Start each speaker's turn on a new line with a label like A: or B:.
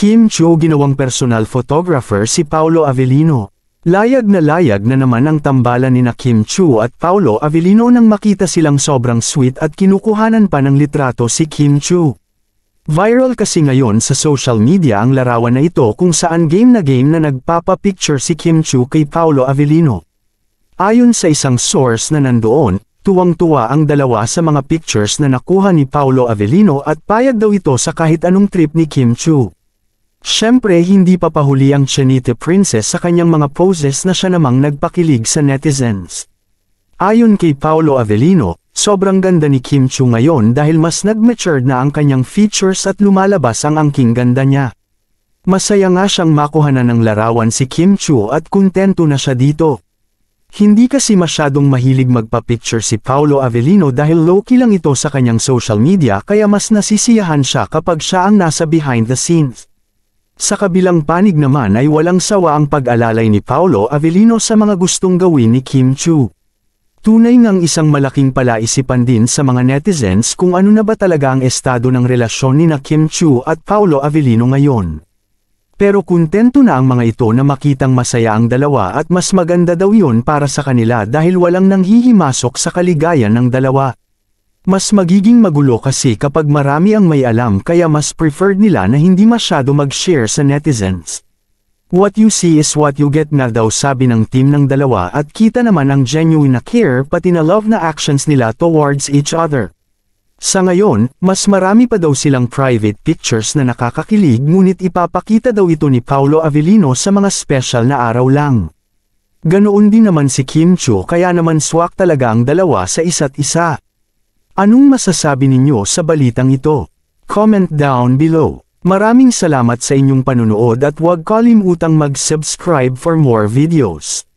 A: Kim Chiu ginawang personal photographer si Paolo Avellino. Layag na naman ang tambalan ni Kim Chiu at Paolo Avellino nang makita silang sobrang sweet at kinukuhanan pa ng litrato si Kim Chiu. Viral kasi ngayon sa social media ang larawan na ito kung saan game na nagpapa-picture si Kim Chiu kay Paolo Avellino. Ayon sa isang source na nandoon, tuwang-tuwa ang dalawa sa mga pictures na nakuha ni Paolo Avellino at payag daw ito sa kahit anong trip ni Kim Chiu. Siyempre hindi papahuli ang Chinita Princess sa kanyang mga poses na siya namang nagpakilig sa netizens. Ayon kay Paolo Avellino, sobrang ganda ni Kim Chiu ngayon dahil mas nag-matured na ang kanyang features at lumalabas ang angking ganda niya. Masaya nga siyang makuhanan ng larawan si Kim Chiu at kontento na siya dito. Hindi kasi masyadong mahilig magpa-picture si Paolo Avellino dahil low-key lang ito sa kanyang social media kaya mas nasisiyahan siya kapag siya ang nasa behind the scenes. Sa kabilang panig naman ay walang sawa ang pag-alalay ni Paolo Avellino sa mga gustong gawin ni Kim Chiu. Tunay ngang isang malaking palaisipan din sa mga netizens kung ano na ba talaga ang estado ng relasyon ni Kim Chiu at Paolo Avellino ngayon. Pero kontento na ang mga ito na makitang masaya ang dalawa at mas maganda daw yun para sa kanila dahil walang nanghihimasok sa kaligayan ng dalawa. Mas magiging magulo kasi kapag marami ang may alam kaya mas preferred nila na hindi masyado mag-share sa netizens. What you see is what you get na daw sabi ng team ng dalawa at kita naman ang genuine na care pati na love na actions nila towards each other. Sa ngayon, mas marami pa daw silang private pictures na nakakakilig ngunit ipapakita daw ito ni Paolo Avellino sa mga special na araw lang. Ganoon din naman si Kim Chiu kaya naman swak talaga ang dalawa sa isa't isa. Anong masasabi ninyo sa balitang ito? Comment down below. Maraming salamat sa inyong panunood at huwag kalimutang mag-subscribe for more videos.